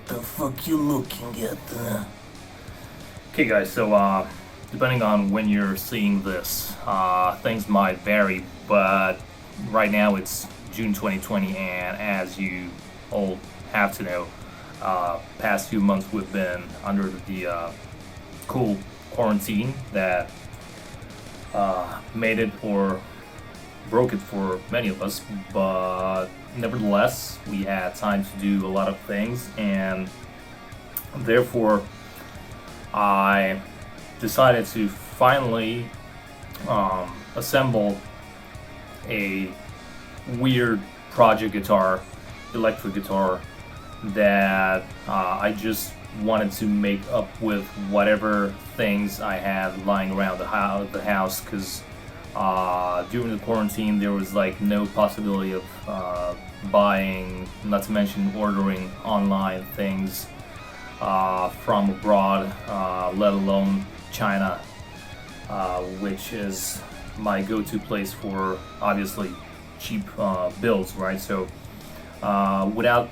the fuck you looking at? Okay guys, so depending on when you're seeing this, things might vary, but right now it's June 2020, and as you all have to know, past few months we've been under the cool quarantine that made it or broke it for many of us, but nevertheless we had time to do a lot of things, and therefore I decided to finally assemble a weird project guitar, electric guitar, that I just wanted to make up with whatever things I had lying around the house, because during the quarantine there was like no possibility of buying, not to mention ordering online things from abroad, let alone China, which is my go-to place for obviously cheap builds, right? So without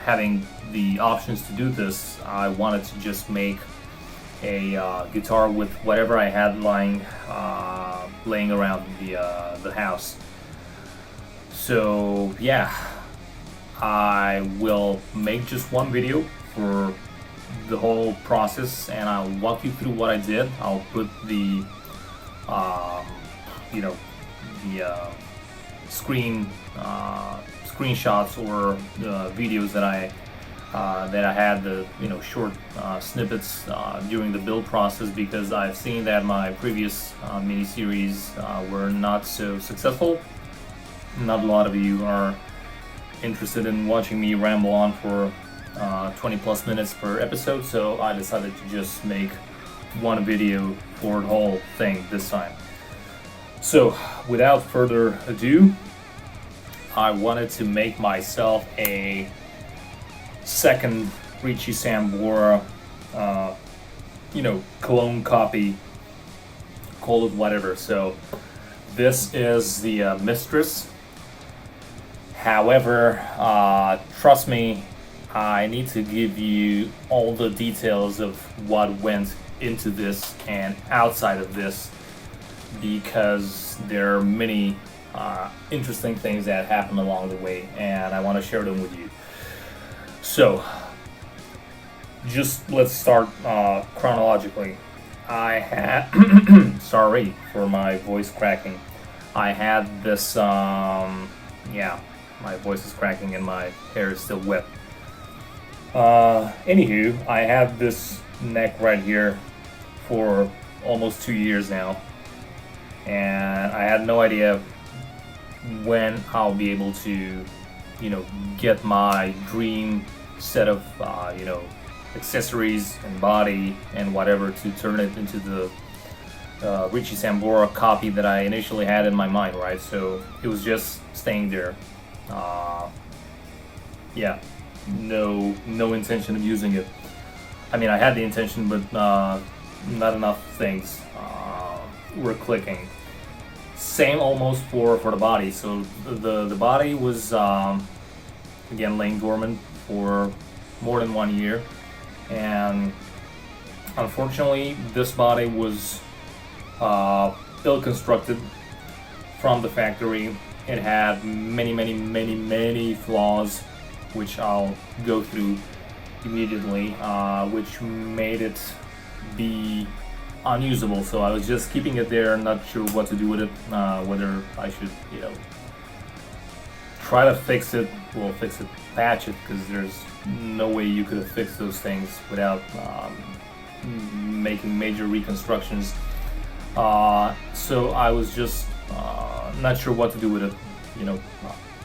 having the options to do this, I wanted to just make a guitar with whatever I had laying around the house. So yeah, I will make just one video for the whole process, and I'll walk you through what I did. I'll put the the screenshots or videos that I had, the short snippets during the build process, because I've seen that my previous mini-series were not so successful. Not a lot of you are interested in watching me ramble on for 20 plus minutes per episode, so I decided to just make one video for the whole thing this time. So without further ado, I wanted to make myself a second Richie Sambora clone copy, call it whatever. So this is the Mistress. However, trust me, I need to give you all the details of what went into this and outside of this, because there are many interesting things that happen along the way, and I want to share them with you. So just let's start chronologically. I had sorry for my voice cracking. I had this my voice is cracking and my hair is still wet. Anywho, I had this neck right here for almost 2 years now, and I had no idea when I'll be able to get my dream set of accessories and body and whatever to turn it into the Richie Sambora copy that I initially had in my mind, right? So it was just staying there. No intention of using it. I mean, I had the intention, but not enough things were clicking. Same almost for the body. So the body was again laying dormant for more than 1 year, and unfortunately this body was ill constructed from the factory. It had many flaws, which I'll go through immediately, which made it be unusable. So I was just keeping it there, not sure what to do with it, whether I should try to fix it, patch it, because there's no way you could have fixed those things without making major reconstructions. So I was just not sure what to do with it,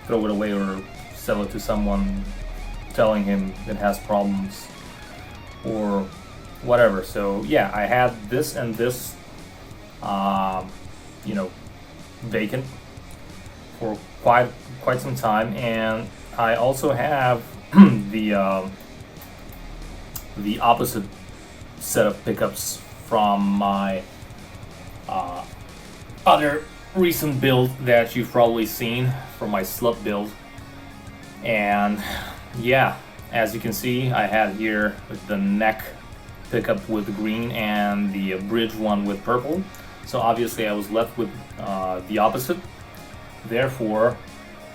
throw it away or sell it to someone, telling him it has problems or whatever. So yeah, I had this and this vacant for quite some time, and I also have the opposite set of pickups from my other recent build that you've probably seen, from my slut build. And yeah, as you can see, I had here the neck pickup with green and the bridge one with purple. So obviously I was left with the opposite. Therefore,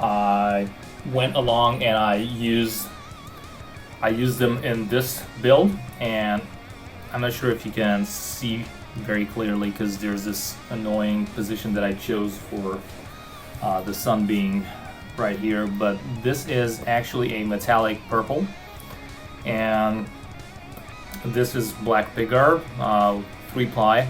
I went along and I used them in this build, and I'm not sure if you can see very clearly because there's this annoying position that I chose for the sun being right here, but this is actually a metallic purple, and this is black pickguard, 3-ply.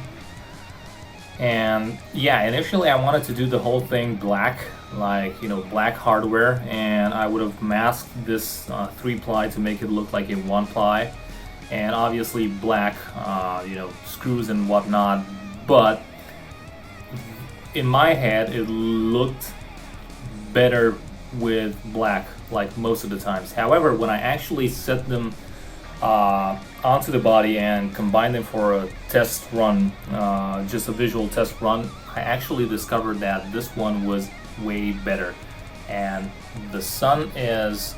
And yeah, initially I wanted to do the whole thing black, like, you know, black hardware, and I would have masked this 3-ply to make it look like a 1-ply, and obviously black, you know, screws and whatnot. But in my head, it looked better with black, like most of the times. However, when I actually set them onto the body and combined them for a test run, just a visual test run, I actually discovered that this one was way better. And the sun is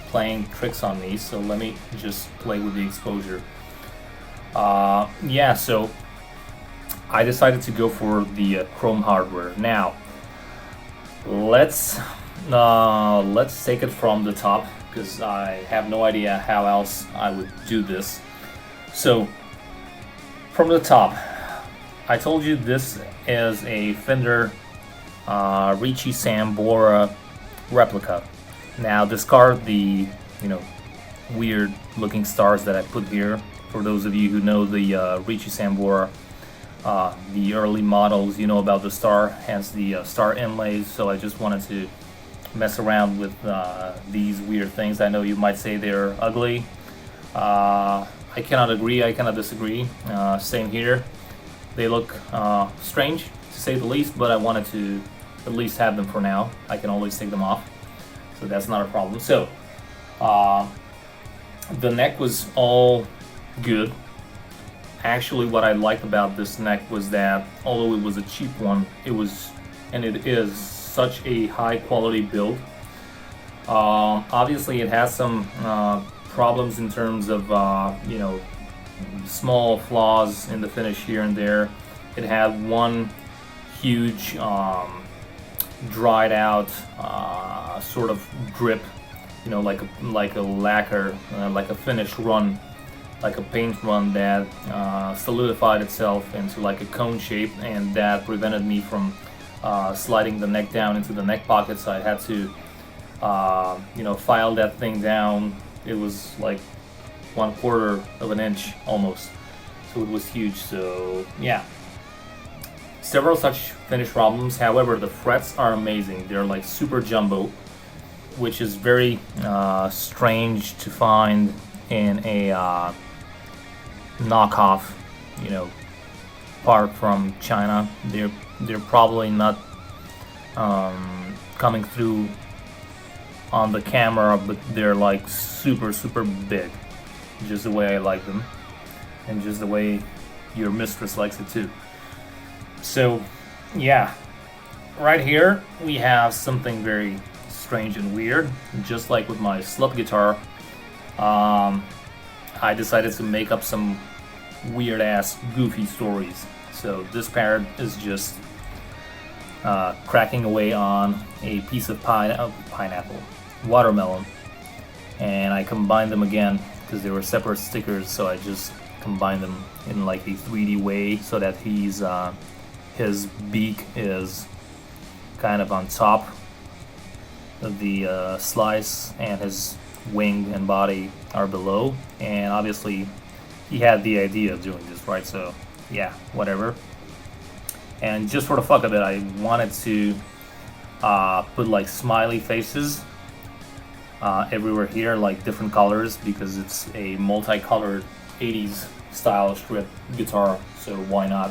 playing tricks on me, so let me just play with the exposure. Yeah, so I decided to go for the chrome hardware. Now let's take it from the top, because I have no idea how else I would do this. So from the top, I told you this is a Fender Richie Sambora Replica. Now discard the, you know, weird looking stars that I put here. For those of you who know the Richie Sambora, the early models, you know about the star, hence the star inlays. So I just wanted to mess around with these weird things. I know you might say they're ugly. I cannot agree, I cannot disagree. Same here. They look strange, to say the least, but I wanted to at least have them for now. I can always take them off, so that's not a problem. So the neck was all good. Actually, what I liked about this neck was that although it was a cheap one, it was, and it is, such a high quality build. Obviously it has some problems in terms of you know, small flaws in the finish here and there. It had one huge dried out sort of drip, you know, like a lacquer, like a finish run, like a paint run that solidified itself into like a cone shape, and that prevented me from sliding the neck down into the neck pocket. So I had to you know, file that thing down. It was like 1/4 of an inch almost, so it was huge. So yeah, several such finish problems. However, the frets are amazing. They're like super jumbo, which is very strange to find in a knockoff, you know, part from China. They're probably not coming through on the camera, but they're like super big, just the way I like them, and just the way your mistress likes it too. So yeah, right here we have something very strange and weird. Just like with my slap guitar, I decided to make up some weird ass goofy stories. So this parrot is just cracking away on a piece of pineapple, watermelon, and I combined them again because they were separate stickers, so I just combined them in like a 3D way so that his beak is kind of on top of the slice and his wing and body are below. And obviously he had the idea of doing this, right? So yeah, whatever. And just for the fuck of it, I wanted to put like smiley faces everywhere here, like different colors, because it's a multicolored 80s style strip guitar, so why not,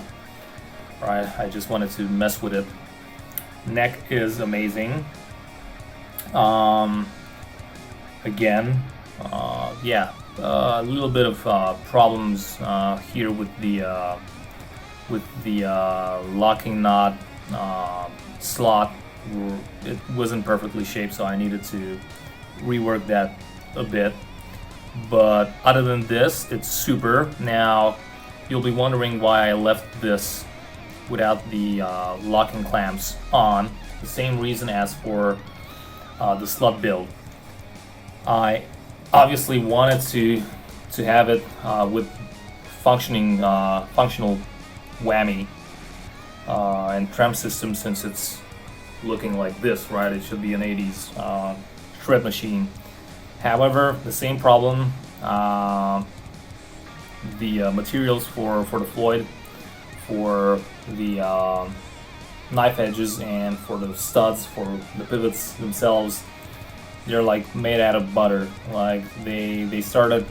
right? I just wanted to mess with it. Neck is amazing. Again, yeah, a little bit of problems here with the locking knot slot. It wasn't perfectly shaped, so I needed to rework that a bit. But other than this, it's super. Now, you'll be wondering why I left this without the locking clamps on. The same reason as for the slut build. I obviously wanted to have it with functional whammy and tram system, since it's looking like this, right? It should be an 80s shred machine. However, the same problem. The materials for the Floyd, for the knife edges, and for the studs, for the pivots themselves, they're like made out of butter. Like they started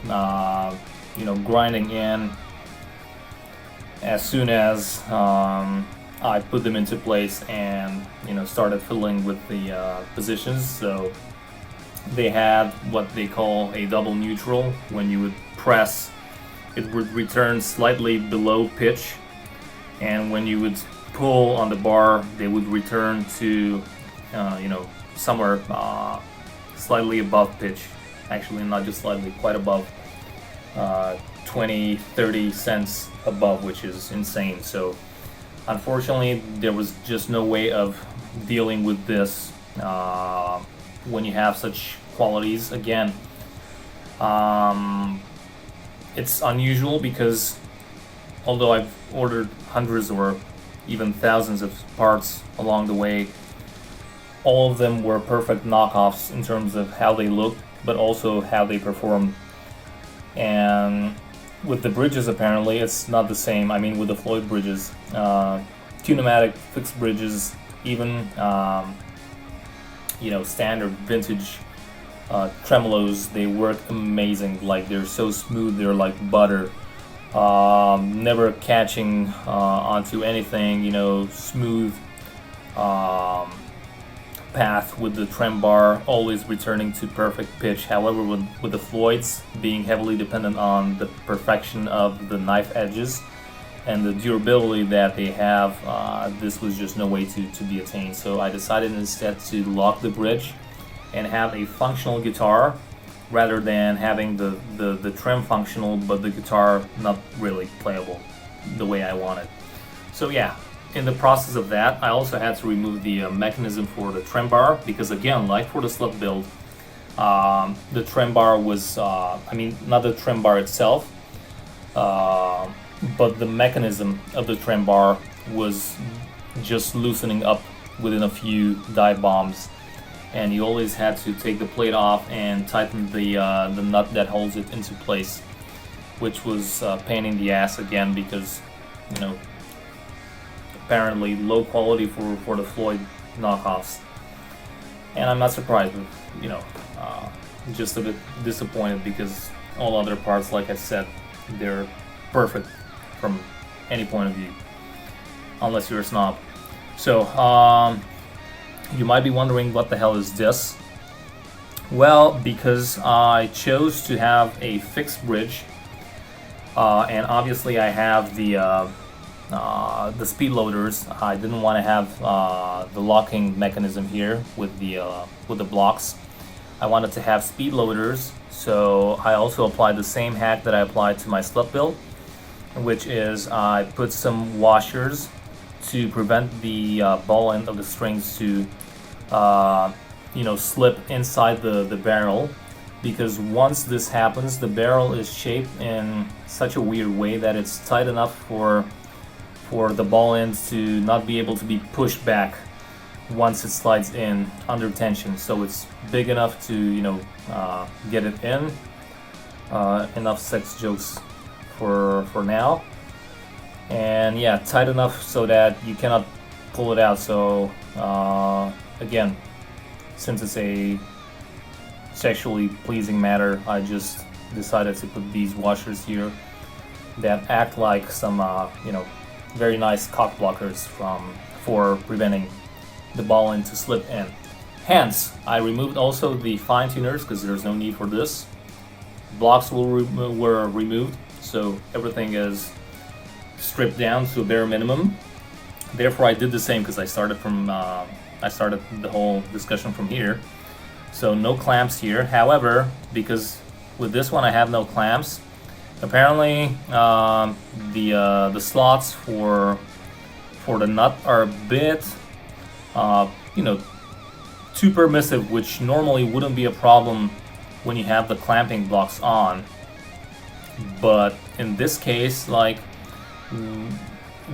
grinding in as soon as I put them into place and started fiddling with the positions. So they had what they call a double neutral. When you would press, it would return slightly below pitch, and when you would pull on the bar, they would return to somewhere slightly above pitch. Actually, not just slightly, quite above, 20-30 cents above, which is insane. So unfortunately, there was just no way of dealing with this when you have such qualities. Again, it's unusual because although I've ordered hundreds or even thousands of parts along the way, all of them were perfect knockoffs in terms of how they looked, but also how they performed. And with the bridges, apparently it's not the same. I mean, with the Floyd bridges, two pneumatic fixed bridges, even standard vintage tremolos, they work amazing. Like, they're so smooth, they're like butter, never catching onto anything. Smooth path with the trem bar, always returning to perfect pitch. However, with the Floyds being heavily dependent on the perfection of the knife edges and the durability that they have, this was just no way to be attained. So I decided instead to lock the bridge and have a functional guitar rather than having the trem functional but the guitar not really playable the way I wanted. So yeah, in the process of that, I also had to remove the mechanism for the trem bar, because again, like for the slut build, the trem bar was, not the trem bar itself, but the mechanism of the trem bar was just loosening up within a few dive bombs, and you always had to take the plate off and tighten the nut that holds it into place, which was a pain in the ass again, because apparently low quality for the Floyd knockoffs. And I'm not surprised, but just a bit disappointed, because all other parts, like I said, they're perfect from any point of view, unless you're a snob. So you might be wondering, what the hell is this? Well, because I chose to have a fixed bridge, and obviously I have the speed loaders. I didn't want to have the locking mechanism here with the blocks. I wanted to have speed loaders, so I also applied the same hack that I applied to my slut build, which is I put some washers to prevent the ball end of the strings to slip inside the barrel, because once this happens, the barrel is shaped in such a weird way that it's tight enough for the ball ends to not be able to be pushed back once it slides in under tension. So it's big enough to get it in. Enough sex jokes for now. And yeah, tight enough so that you cannot pull it out. So again, since it's a sexually pleasing matter, I just decided to put these washers here that act like some very nice cock blockers for preventing the ball end to slip in. Hence, I removed also the fine tuners, because there's no need for this. Blocks were removed, so everything is stripped down to a bare minimum. Therefore, I did the same, because I started the whole discussion from here. So no clamps here. However, because with this one I have no clamps, apparently the slots for the nut are a bit you know, too permissive, which normally wouldn't be a problem when you have the clamping blocks on. But in this case, like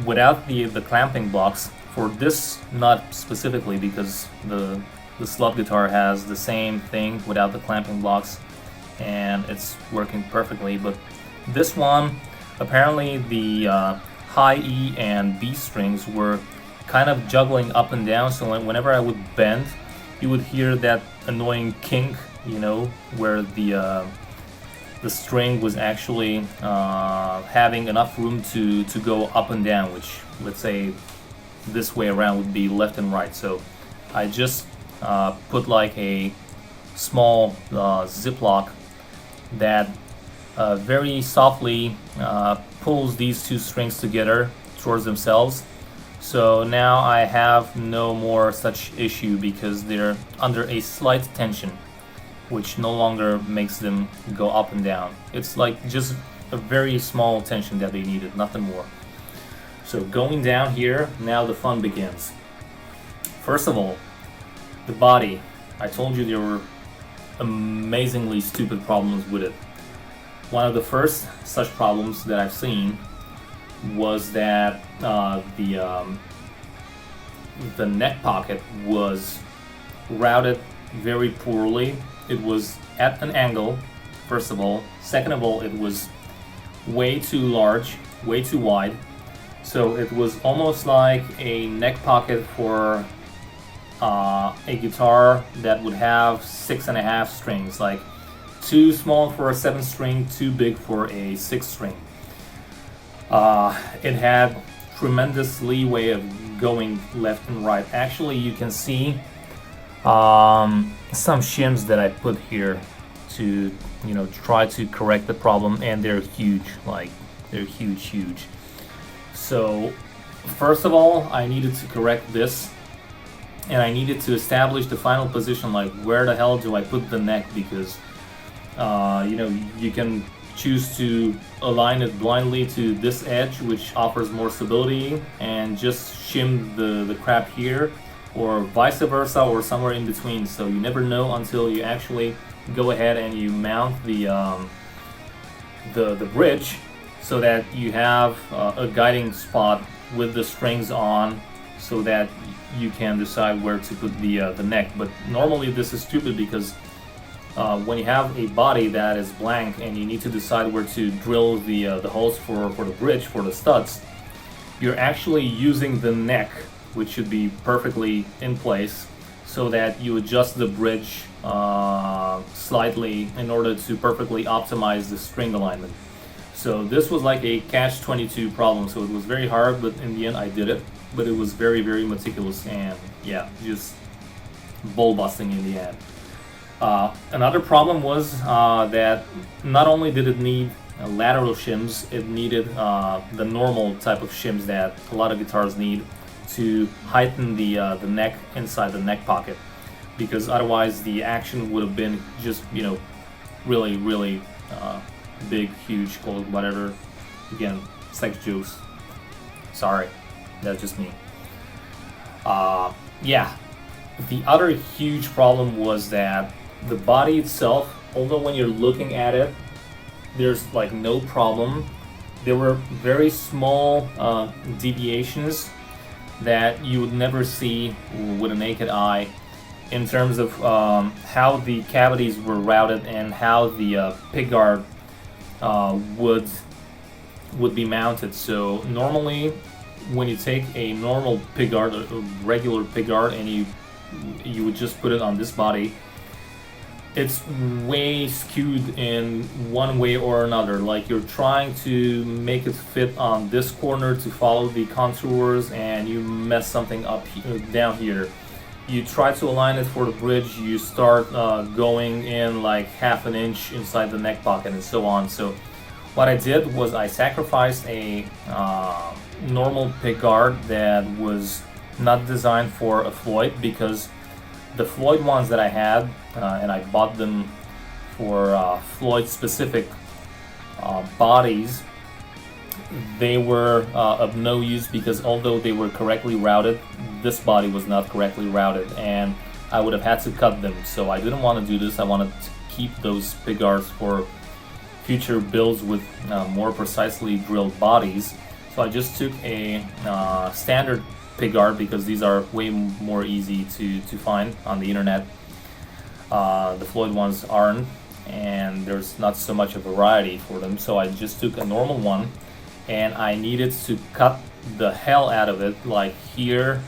without the clamping blocks for this nut specifically, because the slot guitar has the same thing without the clamping blocks and it's working perfectly. But this one, apparently the high E and B strings were kind of juggling up and down, so whenever I would bend, you would hear that annoying kink, you know, where the string was actually having enough room to go up and down, which, let's say this way around, would be left and right. So I just put like a small ziplock that very softly pulls these two strings together towards themselves. So now I have no more such issue because they're under a slight tension, which no longer makes them go up and down. It's like just a very small tension that they needed, nothing more. So going down here, now the fun begins. First of all, the body. I told you there were amazingly stupid problems with it. One of the first such problems that I've seen was that the neck pocket was routed very poorly. It was at an angle, first of all. Second of all, it was way too large, way too wide. So it was almost like a neck pocket for a guitar that would have 6.5 strings, like too small for a 7 string, too big for a 6 string. It had tremendous leeway of going left and right. Actually, you can see some shims that I put here to, you know, try to correct the problem, and they're huge, like they're huge. So first of all, I needed to correct this, and I needed to establish the final position, like where the hell do I put the neck, because you know, you can choose to align it blindly to this edge, which offers more stability, and just shim the crap here, or vice versa, or somewhere in between. So you never know until you actually go ahead and you mount the bridge, so that you have a guiding spot with the strings on, so that you can decide where to put the neck. But normally this is stupid, because when you have a body that is blank and you need to decide where to drill the holes for the bridge, for the studs, you're actually using the neck, which should be perfectly in place, so that you adjust the bridge slightly in order to perfectly optimize the string alignment. So this was like a catch-22 problem, so it was very hard, but in the end I did it. But it was very meticulous, and yeah, just ball busting in the end. Another problem was that not only did it need lateral shims, it needed the normal type of shims that a lot of guitars need to heighten the neck inside the neck pocket, because otherwise the action would have been just, you know, really big, huge, cold, whatever. Again, sex jokes. Sorry, that's just me. Yeah, the other huge problem was that the body itself, although when you're looking at it, there's like no problem, there were very small deviations that you would never see with a naked eye, in terms of how the cavities were routed and how the pickguard would be mounted. So normally, when you take a normal pickguard, a regular pickguard, and you would just put it on this body, it's way skewed in one way or another. Like you're trying to make it fit on this corner to follow the contours, and you mess something up down here. You try to align it for the bridge, you start going in like half an inch inside the neck pocket, and so on. So what I did was I sacrificed a normal pickguard that was not designed for a Floyd, because the Floyd ones that I had, and I bought them for Floyd specific bodies, they were of no use because although they were correctly routed, this body was not correctly routed and I would have had to cut them. So I didn't want to do this. I wanted to keep those pickguards for future builds with more precisely drilled bodies. So I just took a standard pickguard because these are way more easy to find on the internet. The Floyd ones aren't, and there's not so much of a variety for them. So I just took a normal one, and I needed to cut the hell out of it. Like here,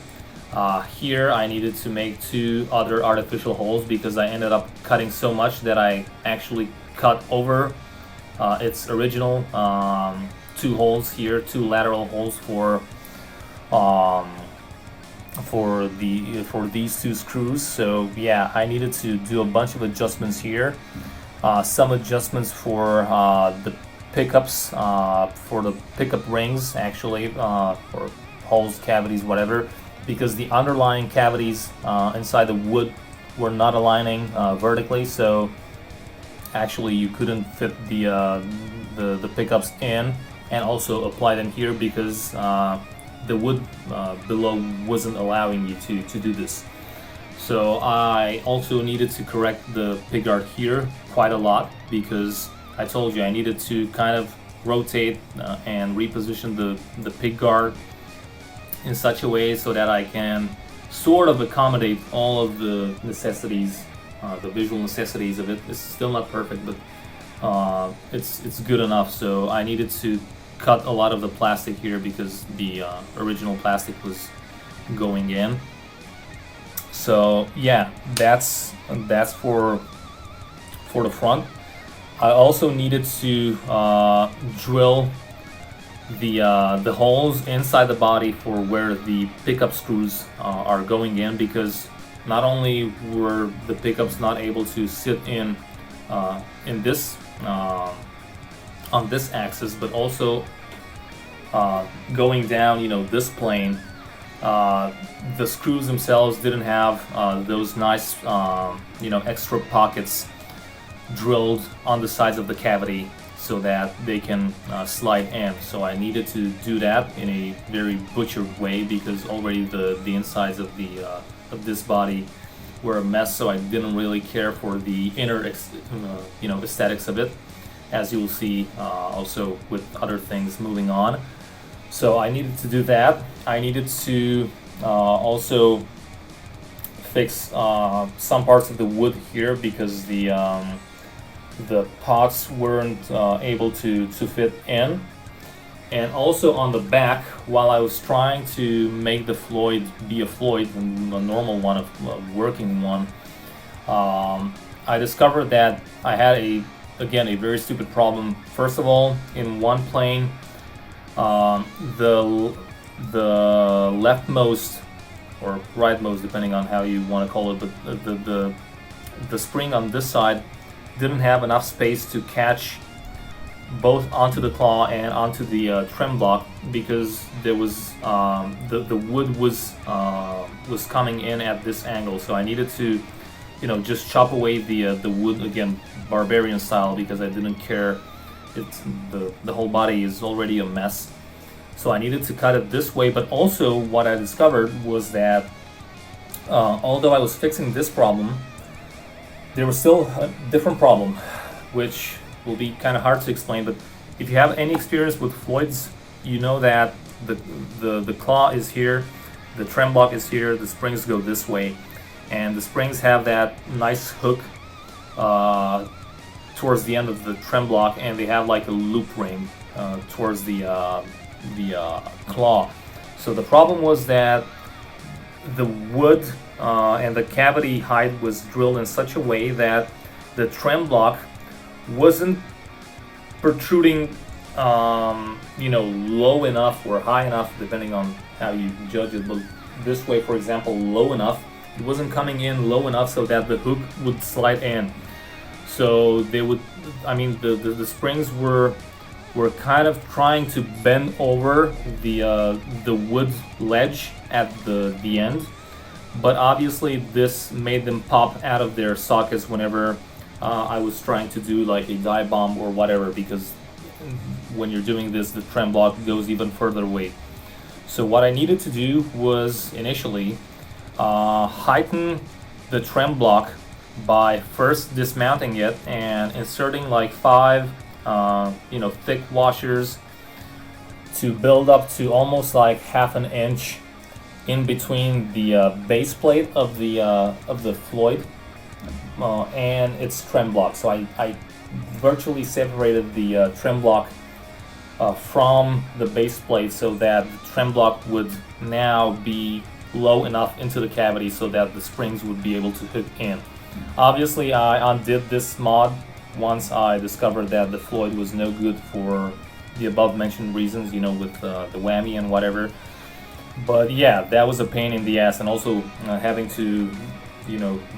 here I needed to make 2 other artificial holes because I ended up cutting so much that I actually cut over its original 2 holes here, 2 lateral holes for these 2 screws. So yeah, I needed to do a bunch of adjustments here, some adjustments for the pickups, for the pickup rings actually, for holes, cavities, whatever, because the underlying cavities inside the wood were not aligning vertically, so actually you couldn't fit the pickups in and also apply them here because the wood below wasn't allowing you to do this. So I also needed to correct the pickguard here quite a lot because I told you I needed to kind of rotate and reposition the pickguard in such a way so that I can sort of accommodate all of the necessities, the visual necessities of it. It's still not perfect, but it's good enough. So I needed to cut a lot of the plastic here because the original plastic was going in. So yeah, that's for the front. I also needed to drill the holes inside the body for where the pickup screws are going in, because not only were the pickups not able to sit in this on this axis, but also going down, this plane, the screws themselves didn't have those nice extra pockets drilled on the sides of the cavity so that they can slide in. So I needed to do that in a very butchered way because already the insides of this body were a mess. So I didn't really care for the inner aesthetics of it, as you will see also with other things moving on. So I needed to do that. I needed to also fix some parts of the wood here because the pots weren't able to fit in. And also on the back, while I was trying to make the Floyd be a Floyd, a normal one, a working one, I discovered that I had a very stupid problem. First of all, in one plane, the leftmost or rightmost, depending on how you want to call it, but the spring on this side didn't have enough space to catch both onto the claw and onto the trem block because there was the wood was coming in at this angle. So I needed to just chop away the wood again, barbarian style, because I didn't care. It's the whole body is already a mess. So I needed to cut it this way. But also what I discovered was that although I was fixing this problem, there was still a different problem, which will be kind of hard to explain. But if you have any experience with Floyds, you know that the claw is here, the trem block is here, the springs go this way, and the springs have that nice hook towards the end of the trem block, and they have like a loop ring towards the claw. So the problem was that the wood and the cavity height was drilled in such a way that the trem block wasn't protruding low enough or high enough, depending on how you judge it. But this way, for example, low enough, it wasn't coming in low enough so that the hook would slide in. So they would, the springs were kind of trying to bend over the wood ledge at the end, but obviously this made them pop out of their sockets whenever I was trying to do like a dive bomb or whatever, because when you're doing this, the trem block goes even further away. So what I needed to do was initially heighten the trem block by first dismounting it and inserting like 5 thick washers to build up to almost like half an inch in between the base plate of the Floyd and its trem block. So I virtually separated the trem block from the base plate so that the trem block would now be low enough into the cavity so that the springs would be able to hook in. Obviously, I undid this mod once I discovered that the Floyd was no good for the above mentioned reasons, with the whammy and whatever. But yeah, that was a pain in the ass, and also having to,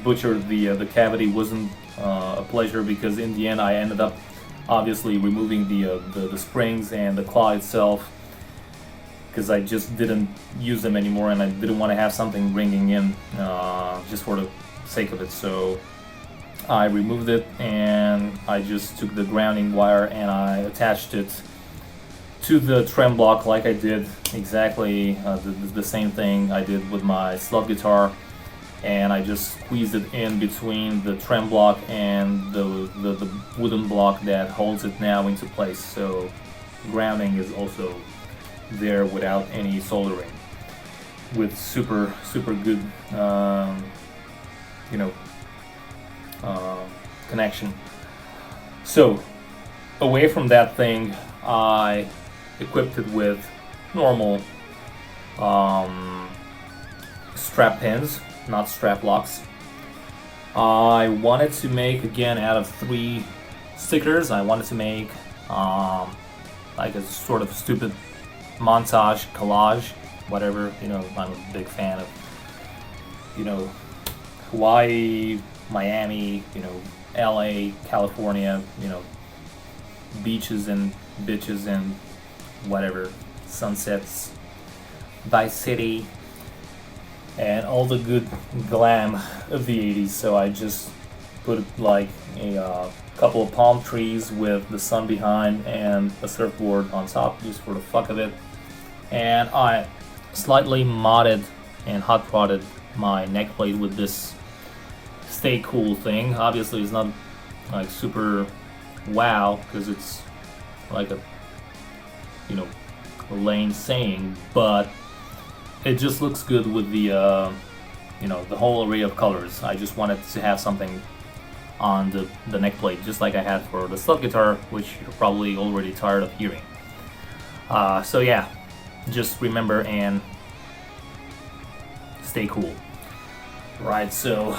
butcher the cavity wasn't a pleasure, because in the end I ended up obviously removing the springs and the claw itself, because I just didn't use them anymore, and I didn't want to have something ringing in just for the sake of it. So I removed it, and I just took the grounding wire and I attached it to the trem block like I did exactly the same thing I did with my slug guitar, and I just squeezed it in between the trem block and the wooden block that holds it now into place. So grounding is also there without any soldering, with super good connection. So away from that thing, I equipped it with normal strap pins, not strap locks. I wanted to make, again, out of 3 stickers, I wanted to make like a sort of stupid montage, collage, whatever. I'm a big fan of, Hawaii, Miami, LA, California, beaches and bitches and whatever, sunsets, Vice City, and all the good glam of the 80s. So I just put like a couple of palm trees with the sun behind and a surfboard on top, just for the fuck of it. And I slightly modded and hot prodded my neck plate with this Stay Cool thing. Obviously it's not like super wow, because it's like a lame saying, but it just looks good with the the whole array of colors. I just wanted to have something on the neck plate, just like I had for the slug guitar, which you're probably already tired of hearing. So yeah, just remember and stay cool. Right, so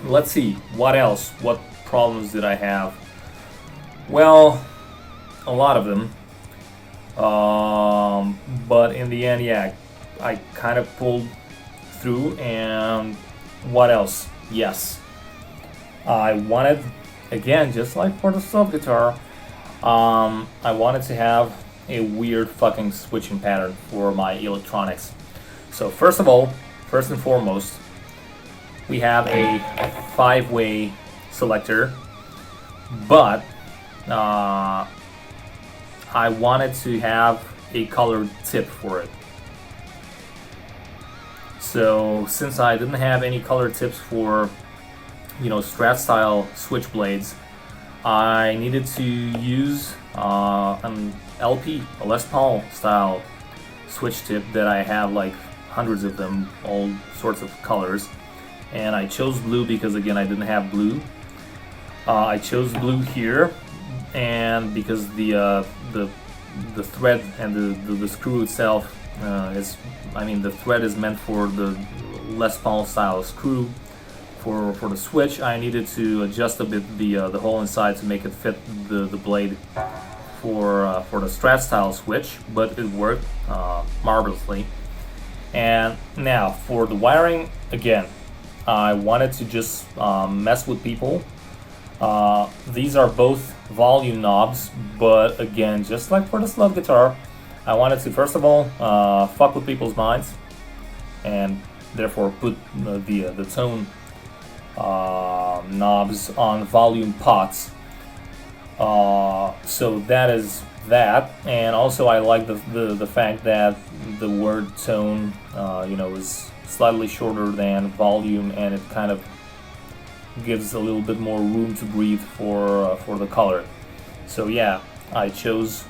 let's see, what else? What problems did I have? Well, a lot of them. But in the end, yeah, I kind of pulled through. And what else? Yes, I wanted, again, just like for the slug guitar, I wanted to have a weird fucking switching pattern for my electronics. So first and foremost, we have a 5-way selector, but I wanted to have a colored tip for it. So since I didn't have any colored tips for Strat style switchblades, I needed to use an LP, a Les Paul style switch tip that I have like hundreds of them, all sorts of colors. And I chose blue because, again, I didn't have blue. I chose blue here, and because the thread and the screw itself the thread is meant for the Les Paul style screw. For the switch, I needed to adjust a bit the hole inside to make it fit the blade for the Strat style switch, but it worked marvelously. And now for the wiring, again, I wanted to just mess with people. These are both volume knobs, but again, just like for the slug guitar, I wanted to first of all fuck with people's minds, and therefore put the tone knobs on volume pots. So that is that, and also I like the fact that the word tone, is slightly shorter than volume, and it kind of gives a little bit more room to breathe for the color. So yeah, I chose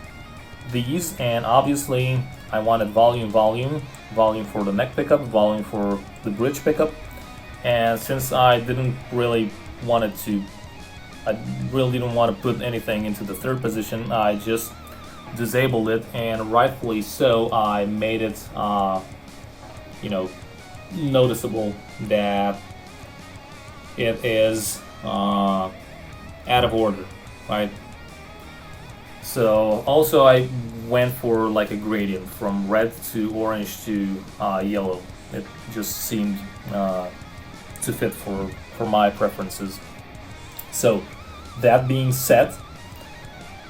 these, and obviously I wanted volume for the neck pickup, volume for the bridge pickup, and since I really didn't want to put anything into the third position, I just disabled it, and rightfully so. I made it, noticeable that it is out of order, right? So also I went for like a gradient from red to orange to yellow. It just seemed to fit for my preferences. So that being said,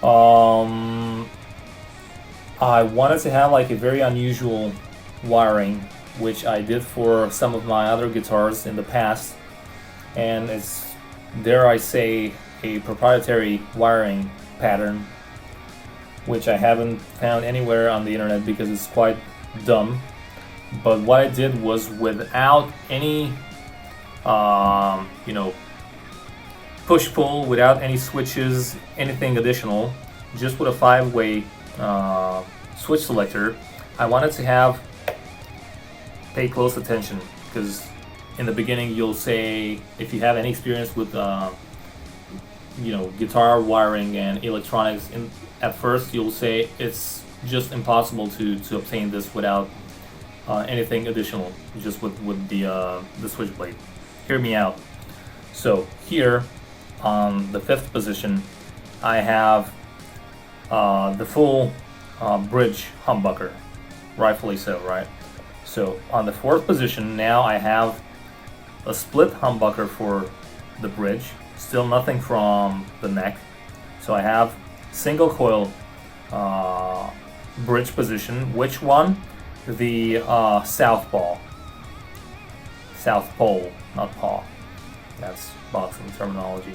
I wanted to have like a very unusual wiring, which I did for some of my other guitars in the past, and it's, dare I say, a proprietary wiring pattern which I haven't found anywhere on the internet because it's quite dumb. But what I did was, without any push-pull, without any switches, anything additional, just with a 5-way switch selector, I wanted to have, pay close attention, because in the beginning you'll say, if you have any experience with guitar wiring and electronics, at first you'll say it's just impossible to obtain this without anything additional, just with the switchblade. Hear me out. So here on the 5th position, I have the full bridge humbucker, rightfully so, right? So on the 4th position, now I have a split humbucker for the bridge, still nothing from the neck. So I have single coil bridge position. Which one? The south pole, not paw. That's boxing terminology.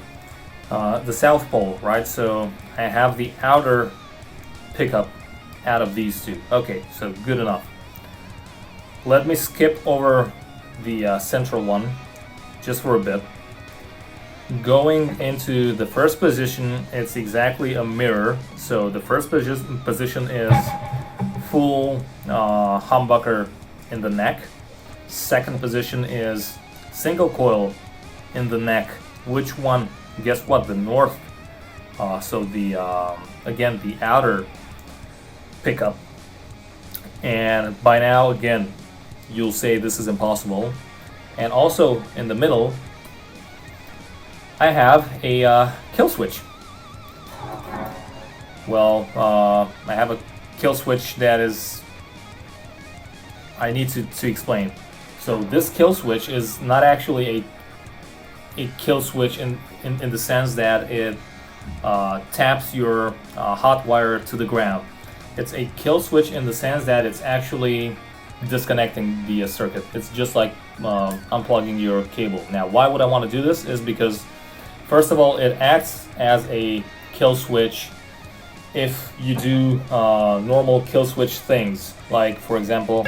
The south pole, right? So I have the outer pickup out of these two. Okay, so good enough. Let me skip over the central one just for a bit. Going into the first position, it's exactly a mirror. So the first position is full humbucker in the neck. Second position is single coil in the neck. Which one? Guess what? The north. So the again, the outer pickup. And by now, again, you'll say this is impossible. And also in the middle, I have a kill switch. Well, I have a kill switch that is, I need to explain. So this kill switch is not actually a kill switch in the sense that it taps your hot wire to the ground. It's a kill switch in the sense that it's actually disconnecting the circuit. It's just like unplugging your cable. Now, why would I want to do this? Is because, first of all, it acts as a kill switch if you do normal kill switch things, like, for example,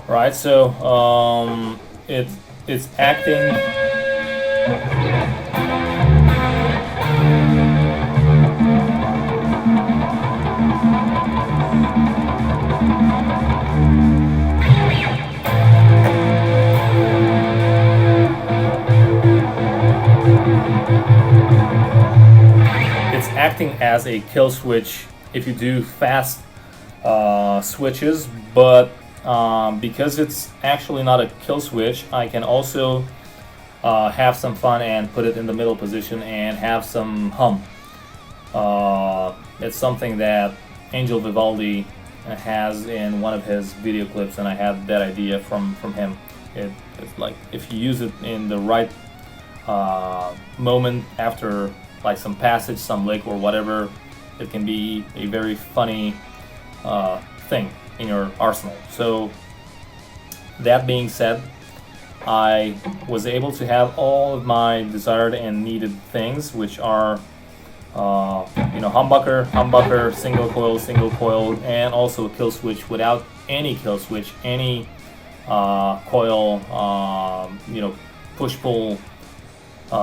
right? So it's acting. It's acting as a kill switch if you do fast switches, but because it's actually not a kill switch, I can also have some fun and put it in the middle position and have some hum. It's something that Angel Vivaldi has in one of his video clips, and I had that idea from him. It's like, if you use it in the right moment after like some passage, some lick, or whatever. It can be a very funny thing in your arsenal. So that being said, I was able to have all of my desired and needed things, which are humbucker, single coil, and also a kill switch without any kill switch, any coil, push pull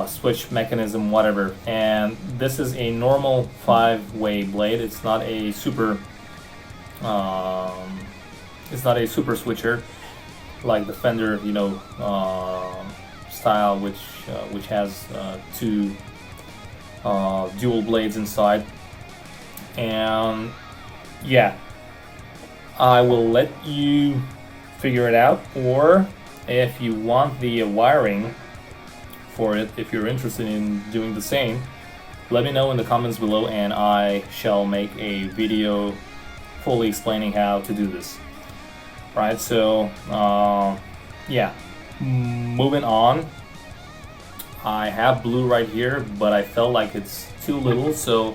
switch mechanism, whatever. And this is a normal 5-way blade. It's not a super switcher like the Fender, style, which has two dual blades inside. And yeah, I will let you figure it out, or if you want the wiring for it, if you're interested in doing the same, let me know in the comments below, and I shall make a video fully explaining how to do this. Right, so yeah, moving on. I have blue right here, but I felt like it's too little, so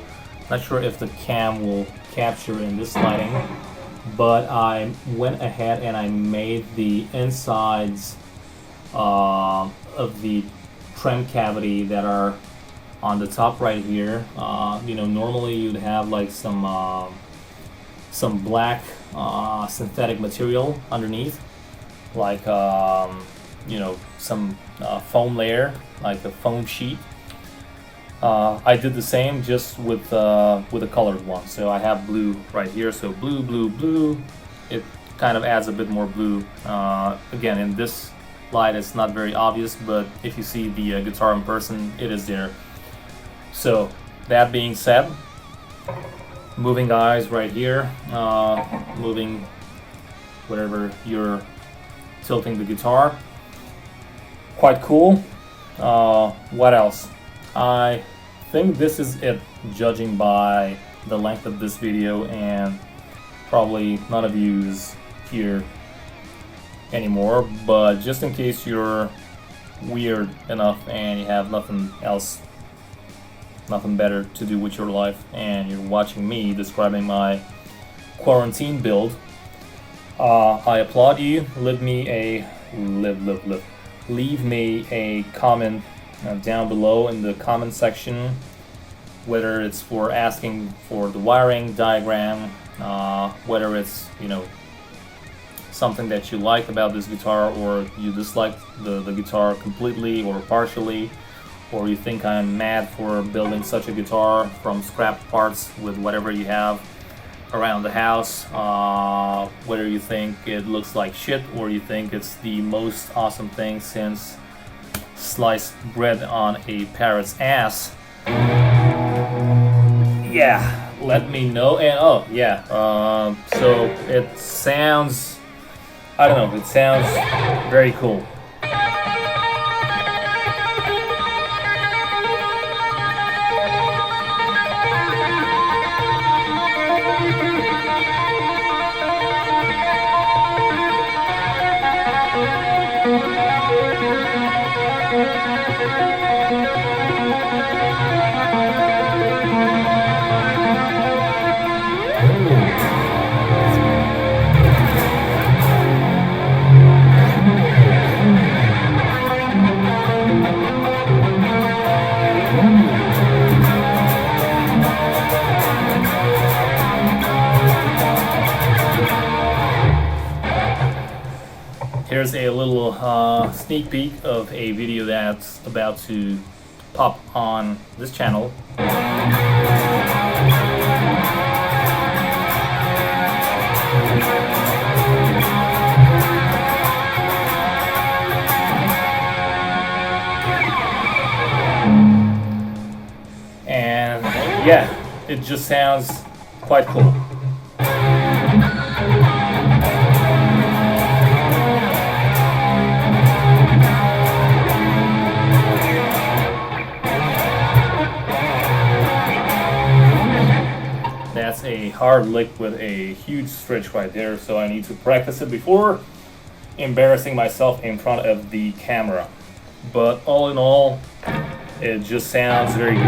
not sure if the cam will capture in this lighting. But I went ahead and I made the insides of the trim cavity that are on the top right here. Normally you'd have like some black synthetic material underneath, like some foam layer, like a foam sheet. I did the same, just with a colored one. So I have blue right here. So blue. It kind of adds a bit more blue. Again, in this light, it's not very obvious, but if you see the guitar in person, it is there. So that being said, moving eyes right here, moving wherever you're tilting the guitar. Quite cool. What else? I think this is it, judging by the length of this video, and probably none of you's here anymore, but just in case you're weird enough and you have nothing better to do with your life, and you're watching me describing my quarantine build, I applaud you. Leave me a comment down below in the comment section, whether it's for asking for the wiring diagram, whether it's something that you like about this guitar, or you dislike the guitar completely or partially, or you think I'm mad for building such a guitar from scrap parts with whatever you have around the house, whether you think it looks like shit or you think it's the most awesome thing since sliced bread on a parrot's ass. Yeah, let me know. And so it sounds, I don't know, it sounds very cool. Here's a little sneak peek of a video that's about to pop on this channel. And yeah, it just sounds quite cool. That's a hard lick with a huge stretch right there, so I need to practice it before embarrassing myself in front of the camera. But all in all, It just sounds very good.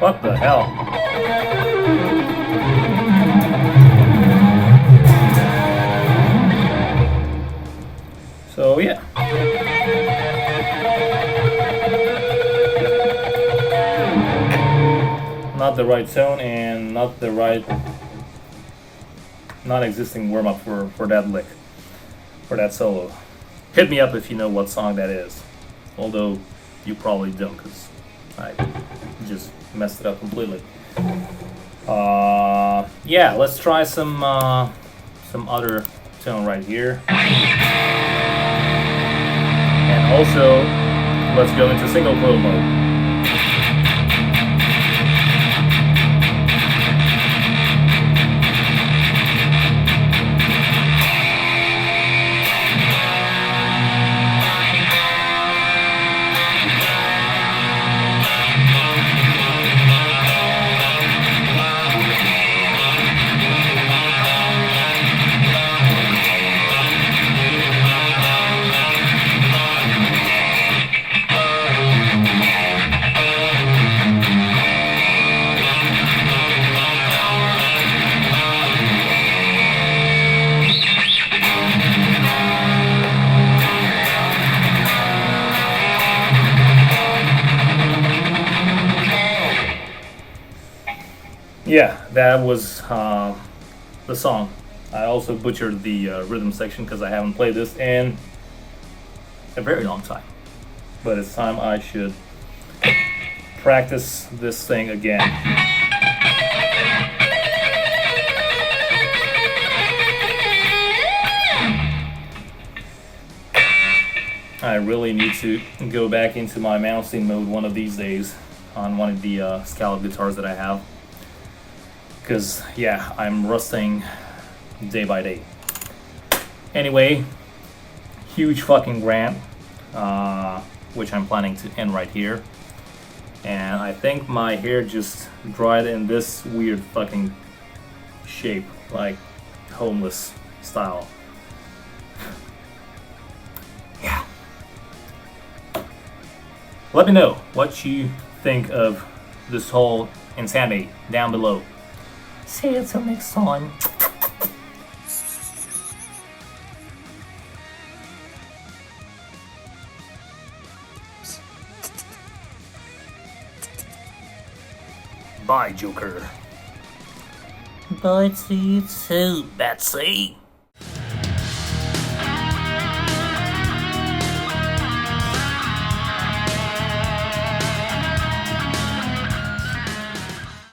What the hell? So yeah. Not the right tone and not the right non-existing warm-up for that lick, for that solo. Hit me up if you know what song that is. Although you probably don't, because I just messed it up completely. Yeah, let's try some other tone right here. And also, let's go into single coil mode. Yeah, that was the song. I also butchered the rhythm section because I haven't played this in a very long time. But it's time I should practice this thing again. I really need to go back into my mousing mode one of these days on one of the scallop guitars that I have. Because, yeah, I'm rusting day by day. Anyway, huge fucking rant, which I'm planning to end right here. And I think my hair just dried in this weird fucking shape, like homeless style. Yeah. Let me know what you think of this whole insanity down below. See you until next time. Bye, Joker. Bye to you too, Betsy.